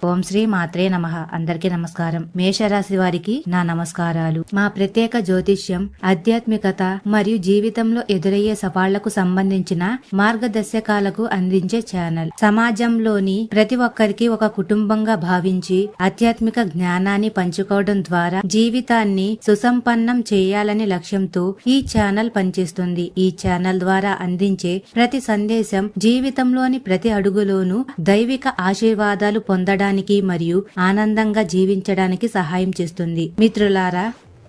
ఓం శ్రీ మాత్రే నమః. అందరికీ నమస్కారం. మేషరాశి వారికి నా నమస్కారాలు. మా ప్రత్యేక జ్యోతిష్యం, ఆధ్యాత్మికత మరియు జీవితంలో ఎదురయ్యే సవాళ్లకు సంబంధించిన మార్గదర్శకాలకు అందించే ఛానల్. సమాజంలోని ప్రతి ఒక్కరికి ఒక కుటుంబంగా భావించి ఆధ్యాత్మిక జ్ఞానాన్ని పంచుకోవడం ద్వారా జీవితాన్ని సుసంపన్నం చేయాలనే లక్ష్యంతో ఈ ఛానల్ పనిచేస్తుంది. ఈ ఛానల్ ద్వారా అందించే ప్రతి సందేశం జీవితంలోని ప్రతి అడుగులోనూ దైవిక ఆశీర్వాదాలు పొందడానికి మరియు ఆనందంగా జీవించడానికి సహాయం చేస్తుంది. మిత్రులారా,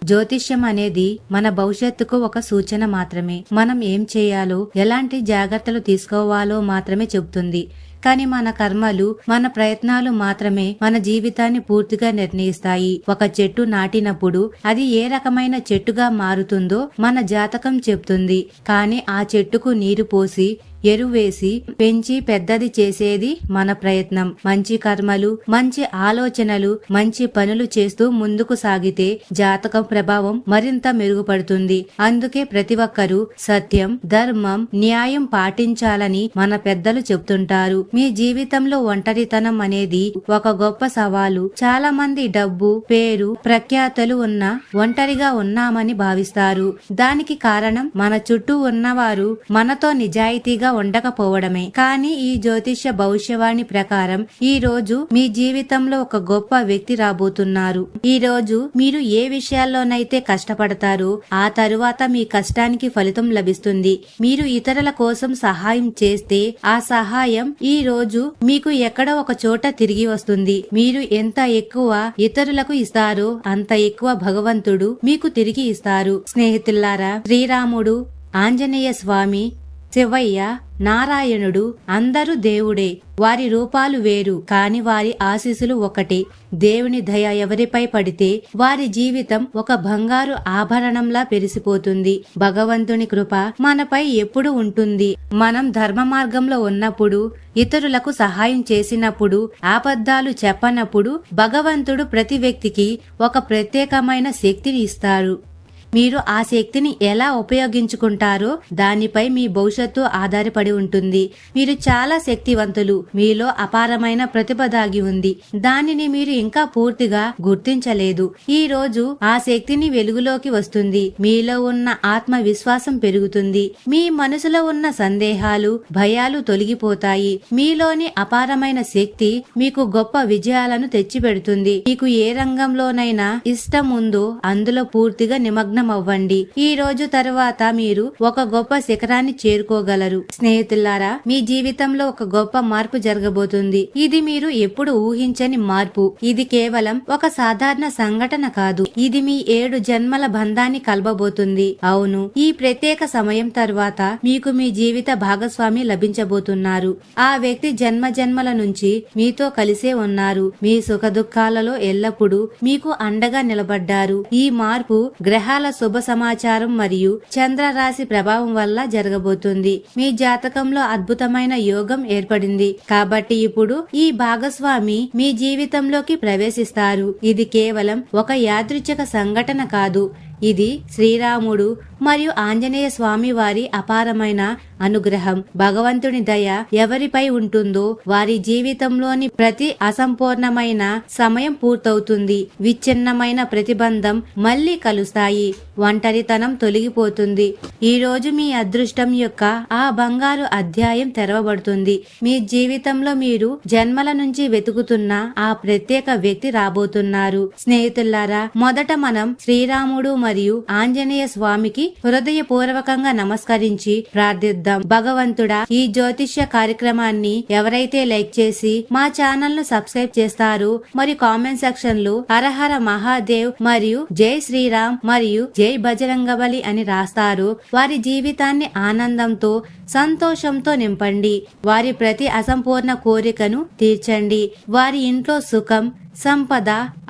జ్యోతిష్యం అనేది మన భవిష్యత్తుకు ఒక సూచన మాత్రమే. మనం ఏం చేయాలో, ఎలాంటి జాగ్రత్తలు తీసుకోవాలో మాత్రమే చెబుతుంది. కానీ మన కర్మలు, మన ప్రయత్నాలు మాత్రమే మన జీవితాన్ని పూర్తిగా నిర్ణయిస్తాయి. ఒక చెట్టు నాటినప్పుడు అది ఏ రకమైన చెట్టుగా మారుతుందో మన జాతకం చెప్తుంది. కానీ ఆ చెట్టుకు నీరు పోసి ఎరువేసి పెంచి పెద్దది చేసేది మన ప్రయత్నం. మంచి కర్మలు, మంచి ఆలోచనలు, మంచి పనులు చేస్తూ ముందుకు సాగితే జాతకం ప్రభావం మరింత మెరుగుపడుతుంది. అందుకే ప్రతి ఒక్కరూ సత్యం, ధర్మం, న్యాయం పాటించాలని మన పెద్దలు చెప్తుంటారు. మీ జీవితంలో ఒంటరితనం అనేది ఒక గొప్ప సవాలు. చాలా మంది డబ్బు, పేరు, ప్రఖ్యాతలు ఉన్న ఒంటరిగా ఉన్నామని భావిస్తారు. దానికి కారణం మన చుట్టూ ఉన్నవారు మనతో నిజాయితీగా ఉండకపోవడమే. కానీ ఈ జ్యోతిష్య భవిష్యవాణి ప్రకారం ఈ రోజు మీ జీవితంలో ఒక గొప్ప వ్యక్తి రాబోతున్నారు. ఈ రోజు మీరు ఏ విషయాల్లోనైతే కష్టపడతారో ఆ తరువాత మీ కష్టానికి ఫలితం లభిస్తుంది. మీరు ఇతరుల కోసం సహాయం చేస్తే ఆ సహాయం ఈ రోజు మీకు ఎక్కడో ఒక చోట తిరిగి వస్తుంది. మీరు ఎంత ఎక్కువ ఇతరులకు ఇస్తారో అంత ఎక్కువ భగవంతుడు మీకు తిరిగి ఇస్తారు. స్నేహితులారా, శ్రీరాముడు, ఆంజనేయ స్వామి, శివయ్య, నారాయణుడు అందరూ దేవుడే. వారి రూపాలు వేరు, కాని వారి ఆశీస్సులు ఒకటే. దేవుని దయ ఎవరిపై పడితే వారి జీవితం ఒక బంగారు ఆభరణంలా పెరిసిపోతుంది. భగవంతుని కృప మనపై ఎప్పుడు ఉంటుంది. మనం ధర్మ మార్గంలో ఉన్నప్పుడు, ఇతరులకు సహాయం చేసినప్పుడు, అబద్ధాలు చెప్పనప్పుడు భగవంతుడు ప్రతి వ్యక్తికి ఒక ప్రత్యేకమైన శక్తిని ఇస్తారు. మీరు ఆ శక్తిని ఎలా ఉపయోగించుకుంటారో దానిపై మీ భవిష్యత్తు ఆధారపడి ఉంటుంది. మీరు చాలా శక్తివంతులు. మీలో అపారమైన ప్రతిభ దాగి ఉంది. దానిని మీరు ఇంకా పూర్తిగా గుర్తించలేదు. ఈ రోజు ఆ శక్తిని వెలుగులోకి వస్తుంది. మీలో ఉన్న ఆత్మవిశ్వాసం పెరుగుతుంది. మీ మనసులో ఉన్న సందేహాలు, భయాలు తొలగిపోతాయి. మీలోని అపారమైన శక్తి మీకు గొప్ప విజయాలను తెచ్చిపెడుతుంది. మీకు ఏ రంగంలోనైనా ఇష్టం ఉందో అందులో పూర్తిగా నిమగ్నం అవ్వండి. ఈ రోజు తరువాత మీరు ఒక గొప్ప శిఖరాన్ని చేరుకోగలరు. స్నేహితులారా, మీ జీవితంలో ఒక గొప్ప మార్పు జరగబోతుంది. ఇది మీరు ఎప్పుడు ఊహించని మార్పు. ఇది కేవలం ఒక సాధారణ సంఘటన కాదు. ఇది మీ 7 జన్మల బంధాన్ని కలపబోతుంది. అవును, ఈ ప్రత్యేక సమయం తరువాత మీకు మీ జీవిత భాగస్వామి లభించబోతున్నారు. ఆ వ్యక్తి జన్మ జన్మల నుంచి మీతో కలిసే ఉన్నారు. మీ సుఖ దుఃఖాలలో ఎల్లప్పుడూ మీకు అండగా నిలబడ్డారు. ఈ మార్పు గ్రహాల శుభ సమాచారం మరియు చంద్రరాశి ప్రభావం వల్ల జరగబోతుంది. మీ జాతకంలో అద్భుతమైన యోగం ఏర్పడింది. కాబట్టి ఇప్పుడు ఈ భాగస్వామి మీ జీవితంలోకి ప్రవేశిస్తారు. ఇది కేవలం ఒక యాదృచ్ఛిక సంఘటన కాదు. ఇది శ్రీరాముడు మరియు ఆంజనేయ స్వామి వారి అపారమైన అనుగ్రహం. భగవంతుని దయ ఎవరిపై ఉంటుందో వారి జీవితంలోని ప్రతి అసంపూర్ణమైన సమయం పూర్తవుతుంది. విచ్ఛిన్నమైన ప్రతిబంధం మళ్లీ కలుస్తాయి. ఒంటరితనం తొలగిపోతుంది. ఈ రోజు మీ అదృష్టం యొక్క ఆ బంగారు అధ్యాయం తెరవబడుతుంది. మీ జీవితంలో మీరు జన్మల నుంచి వెతుకుతున్న ఆ ప్రత్యేక వ్యక్తి రాబోతున్నారు. స్నేహితులారా, మొదట మనం శ్రీరాముడు మరియు ఆంజనేయ స్వామికి హృదయపూర్వకంగా నమస్కరించి ప్రార్థిద్దాం. భగవంతుడా, ఈ జ్యోతిష్య కార్యక్రమాన్ని ఎవరైతే లైక్ చేసి మా ఛానల్ ను సబ్స్క్రైబ్ చేస్తారు మరియు కామెంట్ సెక్షన్ లో హరహర మహాదేవ్ మరియు జై శ్రీరామ్ మరియు జై బజరంగబలి అని రాస్తారు, వారి జీవితాన్ని ఆనందంతో, సంతోషంతో నింపండి. వారి ప్రతి అసంపూర్ణ కోరికను తీర్చండి. వారి ఇంట్లో సుఖం, సంపద,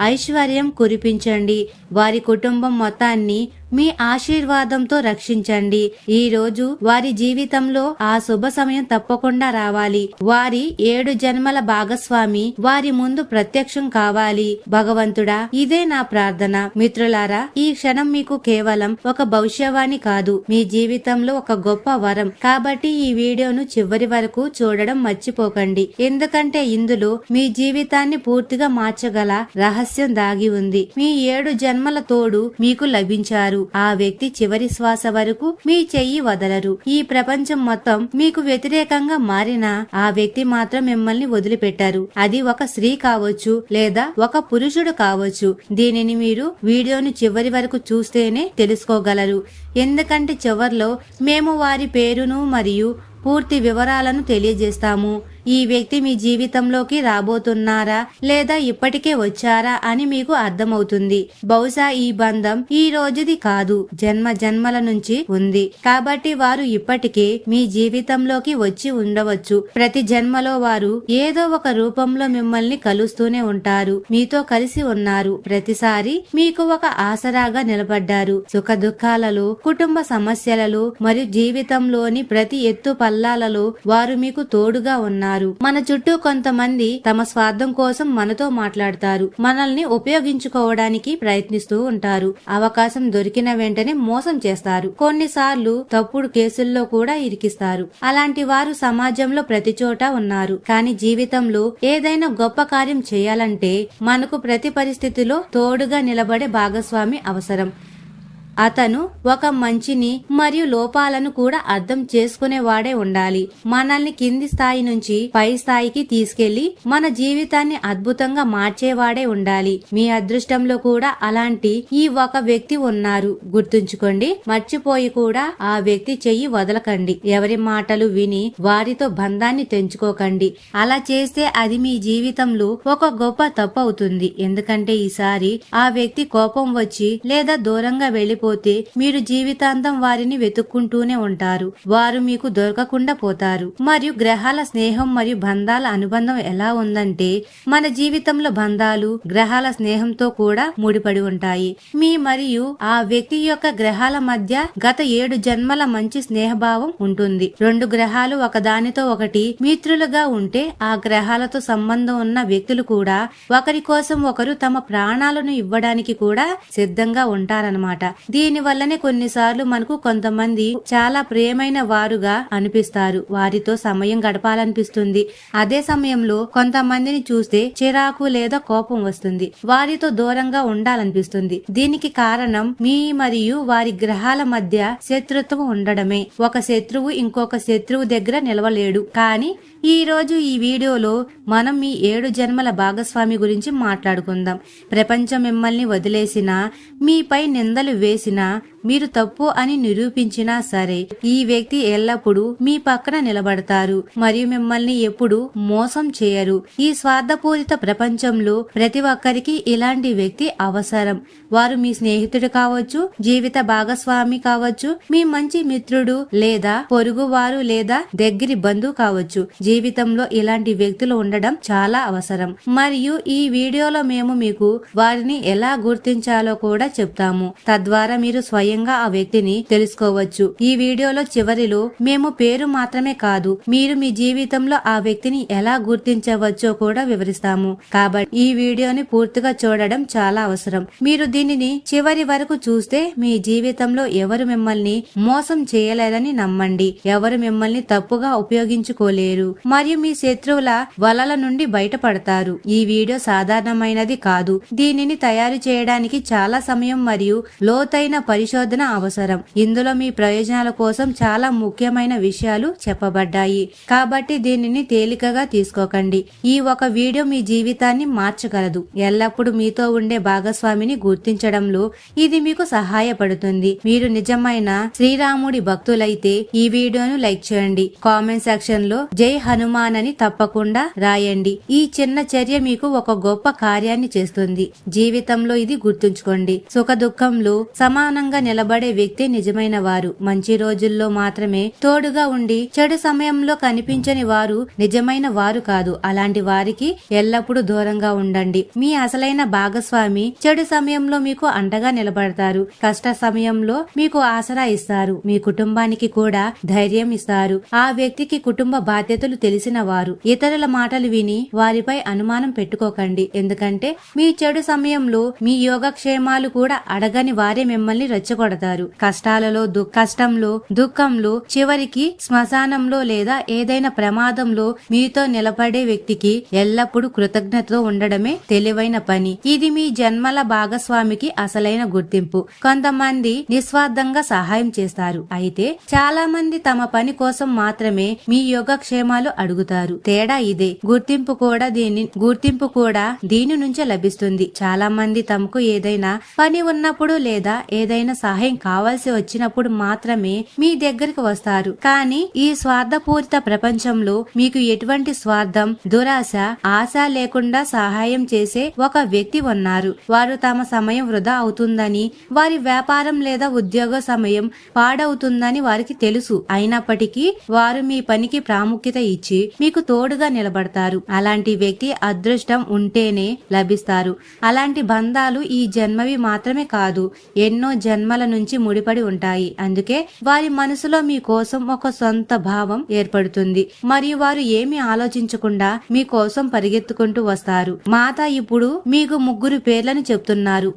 ఐశ్వర్యం కురిపించండి. వారి కుటుంబం మొత్తాన్ని మీ ఆశీర్వాదంతో రక్షించండి. ఈ రోజు వారి జీవితంలో ఆ శుభ సమయం తప్పకుండా రావాలి. వారి 7 జన్మల భాగస్వామి వారి ముందు ప్రత్యక్షం కావాలి. భగవంతుడా, ఇదే నా ప్రార్థన. మిత్రులారా, ఈ క్షణం మీకు కేవలం ఒక భవిష్యవాణి కాదు, మీ జీవితంలో ఒక గొప్ప వరం. కాబట్టి ఈ వీడియోను చివరి వరకు చూడడం మర్చిపోకండి, ఎందుకంటే ఇందులో మీ జీవితాన్ని పూర్తిగా మార్చగల రహస్యం దాగి ఉంది. మీ 7 జన్మల తోడు మీకు లభించారు. ఆ వ్యక్తి చివరి శ్వాస వరకు మీ చెయ్యి వదలరు. ఈ ప్రపంచం మొత్తం మీకు వ్యతిరేకంగా మారినా ఆ వ్యక్తి మాత్రం మిమ్మల్ని వదిలిపెట్టారు. అది ఒక స్త్రీ కావచ్చు లేదా ఒక పురుషుడు కావచ్చు. దీనిని మీరు వీడియోను చివరి వరకు చూస్తేనే తెలుసుకోగలరు. ఎందుకంటే చివర్లో మేము వారి పేరును మరియు పూర్తి వివరాలను తెలియజేస్తాము. ఈ వ్యక్తి మీ జీవితంలోకి రాబోతున్నారా లేదా ఇప్పటికే వచ్చారా అని మీకు అర్థమవుతుంది. బహుశా ఈ బంధం ఈ రోజుది కాదు, జన్మ జన్మల నుంచి ఉంది. కాబట్టి వారు ఇప్పటికే మీ జీవితంలోకి వచ్చి ఉండవచ్చు. ప్రతి జన్మలో వారు ఏదో ఒక రూపంలో మిమ్మల్ని కలుస్తూనే ఉంటారు, మీతో కలిసి ఉన్నారు. ప్రతిసారి మీకు ఒక ఆసరాగా నిలబడ్డారు. సుఖ దుఃఖాలలో, కుటుంబ సమస్యలలో మరియు జీవితంలోని ప్రతి ఎత్తు పల్లాలలో వారు మీకు తోడుగా ఉన్నారు. మన చుట్టూ కొంతమంది తమ స్వార్థం కోసం మనతో మాట్లాడతారు, మనల్ని ఉపయోగించుకోవడానికి ప్రయత్నిస్తూ ఉంటారు. అవకాశం దొరికిన వెంటనే మోసం చేస్తారు, కొన్నిసార్లు తప్పుడు కేసుల్లో కూడా ఇరికిస్తారు. అలాంటి వారు సమాజంలో ప్రతి చోట ఉన్నారు. కానీ జీవితంలో ఏదైనా గొప్ప కార్యం చేయాలంటే మనకు ప్రతి పరిస్థితిలో తోడుగా నిలబడే భాగస్వామి అవసరం. అతను ఒక మంచిని మరియు లోపాలను కూడా అర్థం చేసుకునేవాడే ఉండాలి. మనల్ని కింది స్థాయి నుంచి పై స్థాయికి తీసుకెళ్లి మన జీవితాన్ని అద్భుతంగా మార్చేవాడే ఉండాలి. మీ అదృష్టంలో కూడా అలాంటి ఈ ఒక వ్యక్తి ఉన్నారు. గుర్తుంచుకోండి, మర్చిపోయి కూడా ఆ వ్యక్తి చెయ్యి వదలకండి. ఎవరి మాటలు విని వారితో బంధాన్ని తెంచుకోకండి. అలా చేస్తే అది మీ జీవితంలో ఒక గొప్ప తప్పు అవుతుంది. ఎందుకంటే ఈసారి ఆ వ్యక్తి కోపం వచ్చి లేదా దూరంగా వెళ్లిపో మీరు జీవితాంతం వారిని వెతుక్కుంటూనే ఉంటారు. వారు మీకు దొరకకుండా పోతారు. మరియు గ్రహాల స్నేహం మరియు బంధాల అనుబంధం ఎలా ఉందంటే మన జీవితంలో బంధాలు గ్రహాల స్నేహంతో కూడా ముడిపడి ఉంటాయి. మీ మరియు ఆ వ్యక్తి యొక్క గ్రహాల మధ్య గత 7 జన్మల మంచి స్నేహభావం ఉంటుంది. 2 గ్రహాలు ఒకదానితో ఒకటి మిత్రులుగా ఉంటే ఆ గ్రహాలతో సంబంధం ఉన్న వ్యక్తులు కూడా ఒకరి కోసం ఒకరు తమ ప్రాణాలను ఇవ్వడానికి కూడా సిద్ధంగా ఉంటారన్నమాట. దీని వల్లనే కొన్నిసార్లు మనకు కొంతమంది చాలా ప్రియమైన వారుగా అనిపిస్తారు. వారితో సమయం గడపాలనిపిస్తుంది. అదే సమయంలో కొంతమందిని చూస్తే చిరాకు లేదా కోపం వస్తుంది. వారితో దూరంగా ఉండాలనిపిస్తుంది. దీనికి కారణం మీ మరియు వారి గ్రహాల మధ్య శత్రుత్వం ఉండడమే. ఒక శత్రువు ఇంకొక శత్రువు దగ్గర నిలవలేడు. కానీ ఈ రోజు ఈ వీడియోలో మనం మీ 7 జన్మల భాగస్వామి గురించి మాట్లాడుకుందాం. ప్రపంచం మిమ్మల్ని వదిలేసినా, మీపై నిందలు వేసినా, మీరు తప్పు అని నిరూపించినా సరే ఈ వ్యక్తి ఎల్లప్పుడూ మీ పక్కన నిలబడతారు మరియు మిమ్మల్ని ఎప్పుడు మోసం చేయరు. ఈ స్వార్థపూరిత ప్రపంచంలో ప్రతి ఒక్కరికి ఇలాంటి వ్యక్తి అవసరం. వారు మీ స్నేహితుడు కావచ్చు, జీవిత భాగస్వామి కావచ్చు, మీ మంచి మిత్రుడు లేదా పొరుగు వారు లేదా దగ్గరి బంధువు కావచ్చు. జీవితంలో ఇలాంటి వ్యక్తులు ఉండడం చాలా అవసరం. మరియు ఈ వీడియోలో మేము మీకు వారిని ఎలా గుర్తించాలో కూడా చెప్తాము. తద్వారా మీరు స్వయంగా ఆ వ్యక్తిని తెలుసుకోవచ్చు. ఈ వీడియోలో చివరిలో మేము పేరు మాత్రమే కాదు, మీరు మీ జీవితంలో ఆ వ్యక్తిని ఎలా గుర్తించవచ్చో కూడా వివరిస్తాము. కాబట్టి ఈ వీడియోని పూర్తిగా చూడడం చాలా అవసరం. మీరు దీనిని చివరి వరకు చూస్తే మీ జీవితంలో ఎవరు మిమ్మల్ని మోసం చేయలేరని నమ్మండి. ఎవరు మిమ్మల్ని తప్పుగా ఉపయోగించుకోలేరు మరియు మీ శత్రువుల వలల నుండి బయటపడతారు. ఈ వీడియో సాధారణమైనది కాదు. దీనిని తయారు చేయడానికి చాలా సమయం మరియు లోతైన పరిశోధన అవసరం. ఇందులో మీ ప్రయోజనాల కోసం చాలా ముఖ్యమైన విషయాలు చెప్పబడ్డాయి. కాబట్టి దీనిని తేలికగా తీసుకోకండి. ఈ ఒక వీడియో మీ జీవితాన్ని మార్చగలదు. ఎల్లప్పుడూ మీతో ఉండే భాగస్వామిని గుర్తించడంలో ఇది మీకు సహాయపడుతుంది. మీరు నిజమైన శ్రీరాముడి భక్తులైతే ఈ వీడియోను లైక్ చేయండి. కామెంట్ సెక్షన్ లో జై హనుమాన్ అని తప్పకుండా రాయండి. ఈ చిన్న చర్య మీకు ఒక గొప్ప కార్యాన్ని చేస్తుంది. జీవితంలో ఇది గుర్తుంచుకోండి. సుఖ దుఃఖంలో సమానంగా నిలబడే వ్యక్తి నిజమైన వారు. మంచి రోజుల్లో మాత్రమే తోడుగా ఉండి చెడు సమయంలో కనిపించని వారు నిజమైన వారు కాదు. అలాంటి వారికి ఎల్లప్పుడూ దూరంగా ఉండండి. మీ అసలైన భాగస్వామి చెడు సమయంలో మీకు అండగా నిలబడతారు. కష్ట సమయంలో మీకు ఆసరా ఇస్తారు. మీ కుటుంబానికి కూడా ధైర్యం ఇస్తారు. ఆ వ్యక్తికి కుటుంబ బాధ్యతలు తెలిసిన వారు. ఇతరుల మాటలు విని వారిపై అనుమానం పెట్టుకోకండి. ఎందుకంటే మీ చెడు సమయంలో మీ యోగక్షేమాలు కూడా అడగని వారే మిమ్మల్ని రెచ్చగొడతారు. కష్టంలో దుఃఖంలో చివరికి శ్మశానంలో లేదా ఏదైనా ప్రమాదంలో మీతో నిలబడే వ్యక్తికి ఎల్లప్పుడూ కృతజ్ఞతతో ఉండడమే తెలివైన పని. ఇది మీ జన్మల భాగస్వామికి అసలైన గుర్తింపు. కొంతమంది నిస్వార్థంగా సహాయం చేస్తారు. అయితే చాలా మంది తమ పని కోసం మాత్రమే మీ యోగక్షేమాలు అడుగుతారు. తేడా ఇదే. గుర్తింపు కూడా దీని నుంచే లభిస్తుంది. చాలా మంది తమకు ఏదైనా పని ఉన్నప్పుడు లేదా ఏదైనా సహాయం కావాల్సి వచ్చినప్పుడు మాత్రమే మీ దగ్గరికి వస్తారు. కానీ ఈ స్వార్థపూరిత ప్రపంచంలో మీకు ఎటువంటి స్వార్థం, దురాశ, ఆశ లేకుండా సహాయం చేసే ఒక వ్యక్తి ఉన్నారు. వారు తమ సమయం వృధా అవుతుందని, వారి వ్యాపారం లేదా ఉద్యోగ సమయం పాడవుతుందని వారికి తెలుసు. అయినప్పటికీ వారు మీ పనికి ప్రాముఖ్యత ఇచ్చి మీకు తోడుగా నిలబడతారు. అలాంటి వ్యక్తి అదృష్టం ఉంటేనే లభిస్తారు. అలాంటి బంధాలు ఈ జన్మవి మాత్రమే కాదు, ఎన్నో జన్మల నుంచి ముడిపడి ఉంటాయి. అందుకే వారి మనసులో మీ కోసం ఒక సొంత భావం ఏర్పడుతుంది మరియు వారు ఏమి ఆలోచించకుండా మీ కోసం పరిగెత్తుకుంటూ వస్తారు. మాత ఇప్పుడు మీకు 3 పేర్లను చెప్తున్నారు.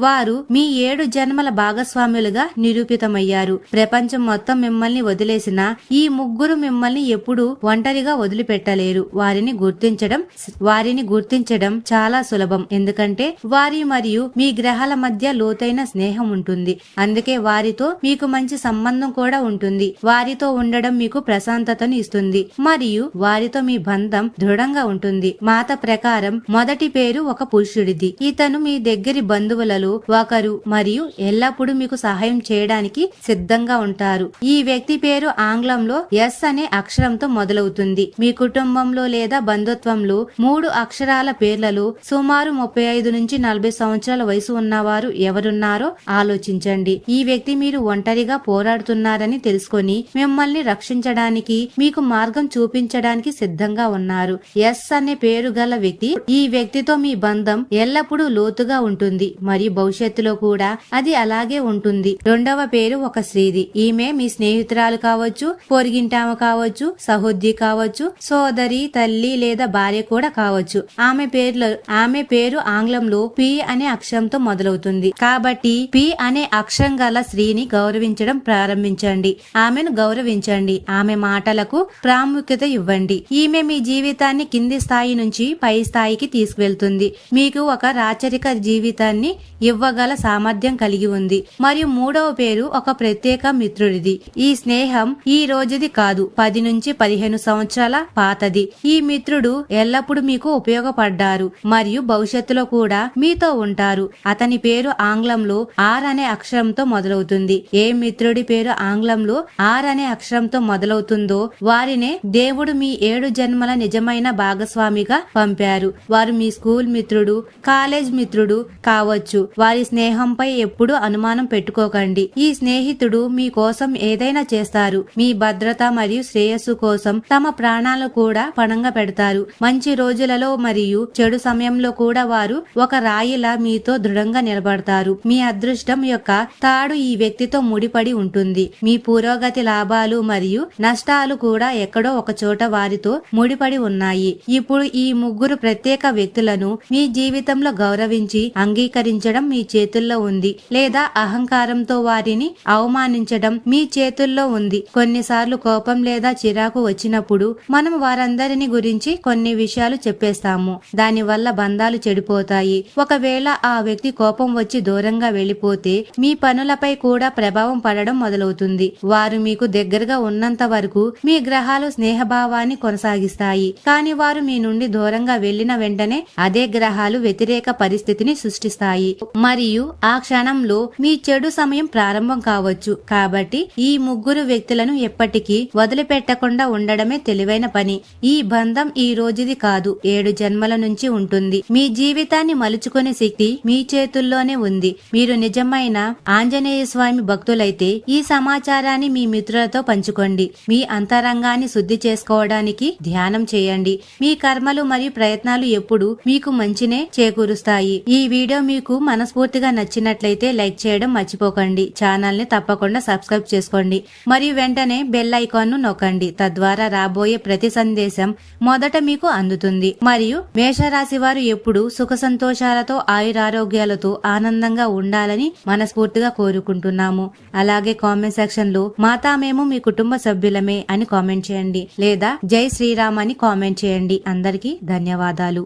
వారు మీ 7 జన్మల భాగస్వాములుగా నిరూపితమయ్యారు. ప్రపంచం మొత్తం మిమ్మల్ని వదిలేసినా ఈ 3 మిమ్మల్ని ఎప్పుడూ ఒంటరిగా వదిలిపెట్టలేరు. వారిని గుర్తించడం చాలా సులభం. ఎందుకంటే వారి మరియు మీ గ్రహాల మధ్య లోతైన స్నేహం ఉంటుంది. అందుకే వారితో మీకు మంచి సంబంధం కూడా ఉంటుంది. వారితో ఉండడం మీకు ప్రశాంతతను ఇస్తుంది మరియు వారితో మీ బంధం దృఢంగా ఉంటుంది. మాత ప్రకారం మొదటి పేరు ఒక పురుషుడిది. ఇతను మీ దగ్గరి బంధువులలో ఒకరు మరియు ఎల్లప్పుడూ మీకు సహాయం చేయడానికి సిద్ధంగా ఉంటారు. ఈ వ్యక్తి పేరు ఆంగ్లంలో ఎస్ అనే అక్షరంతో మొదలవుతుంది. మీ కుటుంబంలో లేదా బంధుత్వంలో 3 అక్షరాల పేర్లలో సుమారు 35 నుంచి 40 సంవత్సరాల వయసు ఉన్నవారు ఎవరున్నారో ఆలోచించండి. ఈ వ్యక్తి మీరు ఒంటరిగా పోరాడుతున్నారని తెలుసుకొని మిమ్మల్ని రక్షించడానికి, మీకు మార్గం చూపించడానికి సిద్ధంగా ఉన్నారు. ఎస్ అనే పేరు గల వ్యక్తి, ఈ వ్యక్తితో మీ బంధం ఎల్లప్పుడూ లోతుగా ఉంటుంది మరియు భవిష్యత్తులో కూడా అది అలాగే ఉంటుంది. రెండవ పేరు ఒక స్త్రీది. ఈమె మీ స్నేహితురాలు కావచ్చు, పొరిగింటామ కావచ్చు, సహోద్రి కావచ్చు, సోదరి, తల్లి లేదా భార్య కూడా కావచ్చు. ఆమె పేరు ఆంగ్లంలో పి అనే అక్షరంతో మొదలవుతుంది. కాబట్టి పి అనే అక్షరం గల స్త్రీని గౌరవించడం ప్రారంభించండి. ఆమెను గౌరవించండి. ఆమె మాటలకు ప్రాముఖ్యత ఇవ్వండి. ఈమె మీ జీవితాన్ని కింది స్థాయి నుంచి పై స్థాయికి తీసుకువెళ్తుంది. మీకు ఒక రాచరిక జీవితాన్ని ఇవ్వగల సామర్థ్యం కలిగి ఉంది. మరియు మూడవ పేరు ఒక ప్రత్యేక మిత్రుడిది. ఈ స్నేహం ఈ రోజుది కాదు, 10 నుంచి 15 సంవత్సరాల పాతది. ఈ మిత్రుడు ఎల్లప్పుడూ మీకు ఉపయోగపడ్డారు మరియు భవిష్యత్తులో కూడా మీతో ఉంటారు. అతని పేరు ఆంగ్లంలో ఆర్ అనే అక్షరంతో మొదలవుతుంది. ఏ మిత్రుడి పేరు ఆంగ్లంలో ఆర్ అనే అక్షరంతో మొదలవుతుందో వారినే దేవుడు మీ 7 జన్మల నిజమైన భాగస్వామిగా పంపారు. వారు మీ స్కూల్ మిత్రుడు, కాలేజ్ మిత్రుడు కావచ్చు. వారి స్నేహంపై ఎప్పుడూ అనుమానం పెట్టుకోకండి. ఈ స్నేహితుడు మీ కోసం ఏదైనా చేస్తారు. మీ భద్రత మరియు శ్రేయస్సు కోసం తమ ప్రాణాలు కూడా పణంగా పెడతారు. మంచి రోజులలో మరియు చెడు సమయంలో కూడా వారు ఒక రాయిలా మీతో దృఢంగా నిలబడతారు. మీ అదృష్టం యొక్క తాడు ఈ వ్యక్తితో ముడిపడి ఉంటుంది. మీ పురోగతి, లాభాలు మరియు నష్టాలు కూడా ఎక్కడో ఒక చోట వారితో ముడిపడి ఉన్నాయి. ఇప్పుడు ఈ 3 ప్రత్యేక వ్యక్తులను మీ జీవితంలో గౌరవించి అంగీకరించడం మీ చేతుల్లో ఉంది, లేదా అహంకారంతో వారిని అవమానించడం మీ చేతుల్లో ఉంది. కొన్నిసార్లు కోపం లేదా చిరాకు వచ్చినప్పుడు మనం వారందరిని గురించి కొన్ని విషయాలు చెప్పేస్తాము. దాని వల్ల బంధాలు చెడిపోతాయి. ఒకవేళ ఆ వ్యక్తి కోపం వచ్చి దూరంగా వెళ్లిపోతే మీ పనులపై కూడా ప్రభావం పడడం మొదలవుతుంది. వారు మీకు దగ్గరగా ఉన్నంత వరకు మీ గ్రహాలు స్నేహభావాన్ని కొనసాగిస్తాయి. కానీ వారు మీ నుండి దూరంగా వెళ్లిన వెంటనే అదే గ్రహాలు వ్యతిరేక పరిస్థితిని సృష్టిస్తాయి మరియు ఆ క్షణంలో మీ చెడు సమయం ప్రారంభం కావచ్చు. కాబట్టి ఈ 3 వ్యక్తులను ఎప్పటికీ వదిలిపెట్టకుండా ఉండడమే తెలివైన పని. ఈ బంధం ఈ రోజుది కాదు, 7 జన్మల నుంచి ఉంటుంది. మీ జీవితాన్ని మలుచుకునే శక్తి మీ చేతుల్లోనే ఉంది. మీరు నిజమైన ఆంజనేయ స్వామి భక్తులైతే ఈ సమాచారాన్ని మీ మిత్రులతో పంచుకోండి. మీ అంతరంగాన్ని శుద్ధి చేసుకోవడానికి ధ్యానం చేయండి. మీ కర్మలు మరియు ప్రయత్నాలు ఎప్పుడు మీకు మంచినే చేకూరుస్తాయి. ఈ వీడియో మీకు మనస్ఫూర్తిగా నచ్చినట్లయితే లైక్ చేయడం మర్చిపోకండి. ఛానల్ ని తప్పకుండా సబ్స్క్రైబ్ చేసుకోండి మరియు వెంటనే బెల్ ఐకాన్ ను నొక్కండి. తద్వారా రాబోయే ప్రతి సందేశం మొదట మీకు అందుతుంది. మరియు మేషరాశి వారు ఎప్పుడు సుఖ సంతోషాలతో ఆయురారోగ్యాలతో ఆనందంగా ఉండాలని మనస్ఫూర్తిగా కోరుకుంటున్నాము. అలాగే కామెంట్ సెక్షన్ లో మాతా మేము మీ కుటుంబ సభ్యులమే అని కామెంట్ చేయండి లేదా జై శ్రీరామ్ అని కామెంట్ చేయండి. అందరికీ ధన్యవాదాలు.